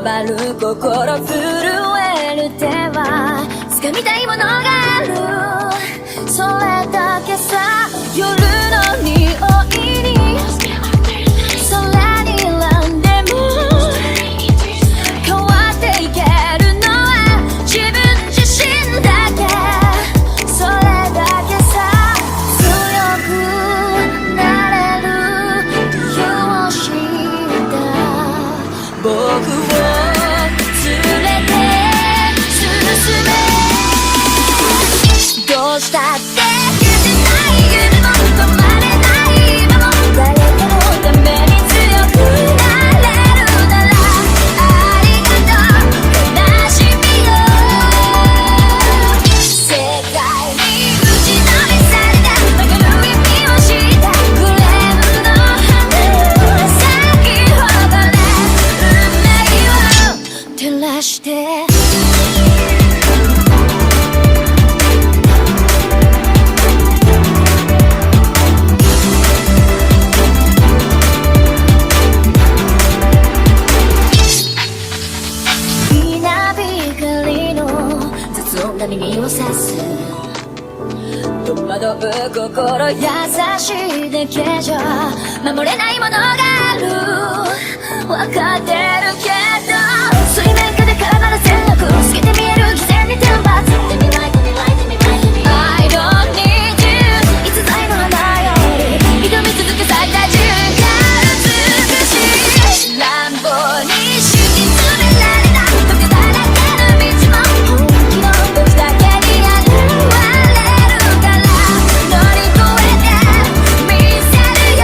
わばる心震える手は掴みたいものがある、それだけさ。夜の匂いに空に選んでも変わっていけるのは自分自身だけ、それだけさ。強くなれる理由を知った僕を連れて進め、どうしたって消せない夢も止まれない今も誰かのために強くなれるならありがとう悲しみよ。世界に打ちのめされた曲がる意味を知ったグレーの花よ咲き誇れ運命を照らして耳をさす戸惑う心優しいだけじゃ守れないものがある分かってるけど水面下で絡まる線路透けて見える偽善に天罰 I don't need you 逸材の花より挑み続け咲いた瞬間美しい乱暴に敷き詰められた時だらけの道も本気の僕だけに現れるから乗り越えてみせるよ。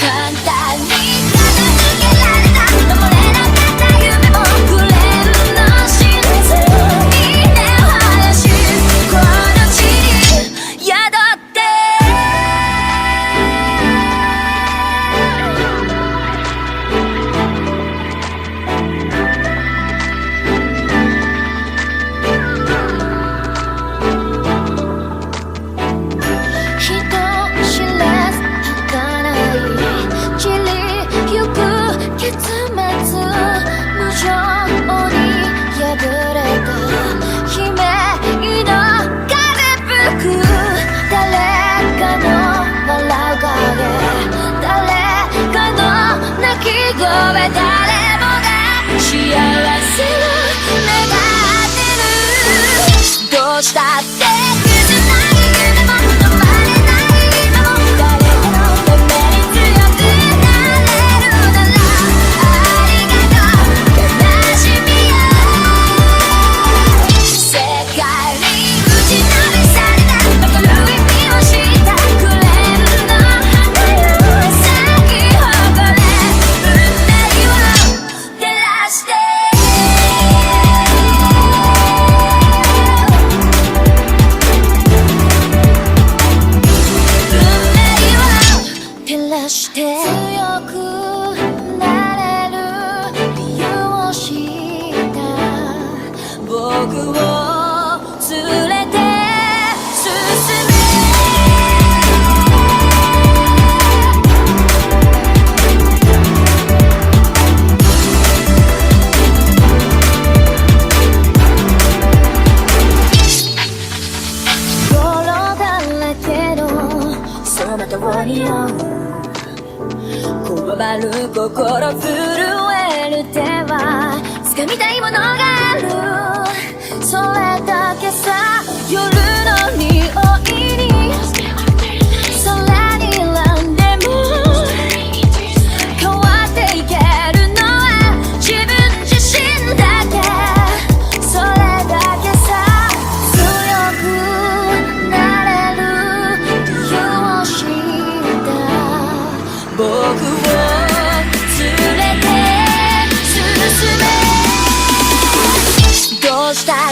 簡単に片付けられた守れなかった夢もグレーの真実に根を生やしこの地に宿って人知れず儚い散りゆく結末無情に破れた悲鳴の風吹く誰かの笑う影誰かの泣き声誰もが幸せを願ってるどうしたって消せない夢も止まれない今も誰かのために強くなれるならありがとう悲しみよ。世界に打ちのめされた分かる意味を知ったグレーの花よ咲き誇れ運命を照らして照らして強くなれる理由を知った僕を連れて進め。泥だらけのその通りをこわばる心震える手は掴みたいものがある、それだけさ。夜の匂いに空に選んでも変わっていけるのは自分自身だけ、それだけさ。強くなれる理由を知った僕を連れて進め、どうしたって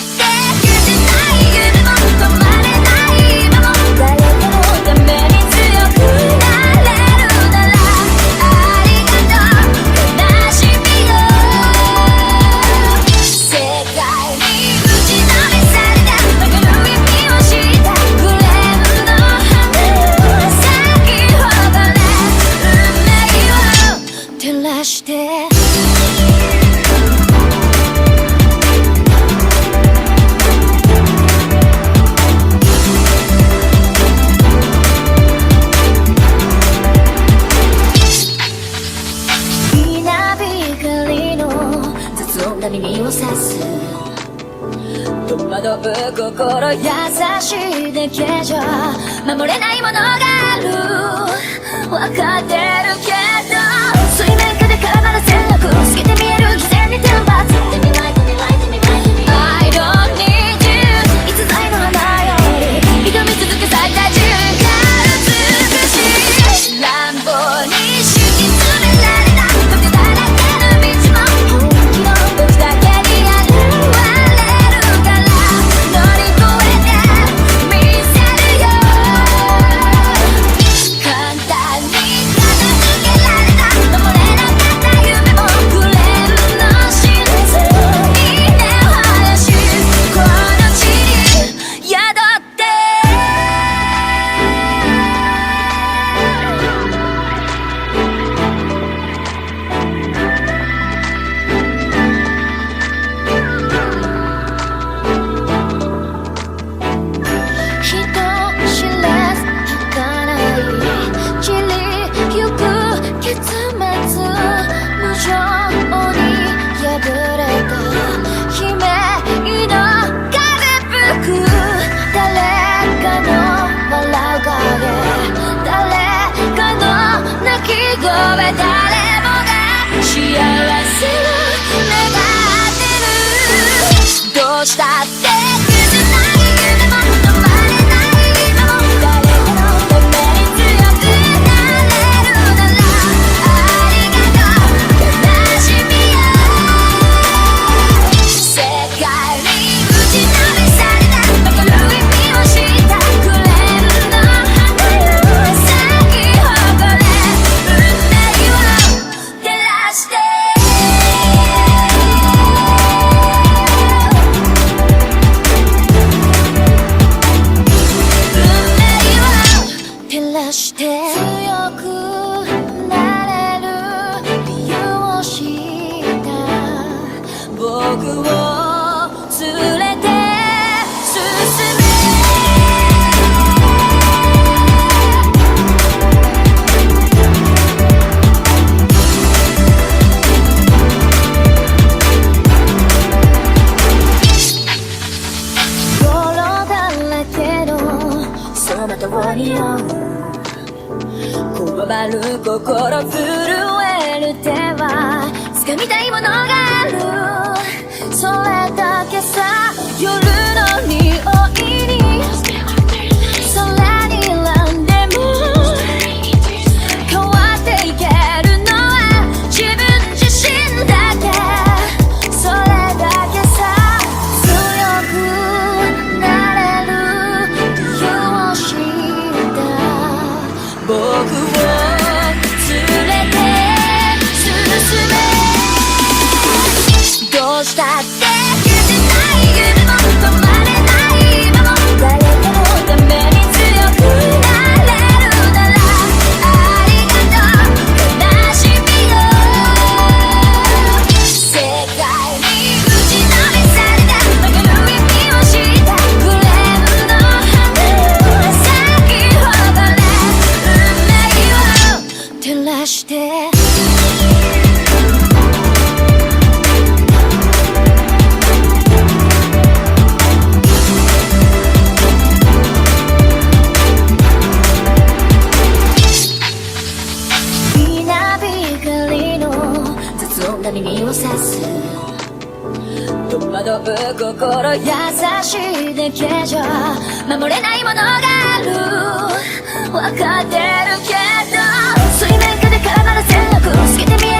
消せない夢も止まれない今も照らして耳を刺す戸惑う心優しいだけじゃ守れないものがある分かってるけど水面下で絡まる戦略透けて見える偽善に天罰 I don't need you 逸材の花より挑み続け咲いた自由が美しい乱暴に敷き詰められた時だらけの道も誰もが幸せを願ってるどうしたって崩せない夢も止まれない今も誰かのために強くなれるならありがとう悲しみよ世界に打ちのめされた分かる意味を知ったクレームの花よ咲き誇れして強くなれる理由を知った僕を連れて進め泥だらけのその通りをこわばる心震える手は掴みたいものがあるそれだけさ夜の匂いに空に選んでも変わっていけるのは自分自身だけそれだけさ強くなれる理由を知った僕をどうしたって消せない夢も止まれない今も誰かのために強くなれるならありがとう悲しみよ世界に打ちのめされた分かる意味を知ったクレームの花よ咲き誇れ運命を照らして耳を刺す戸惑う心優しいだけじゃ守れないものがある分かってるけど水面下で絡まる戦略透けて見え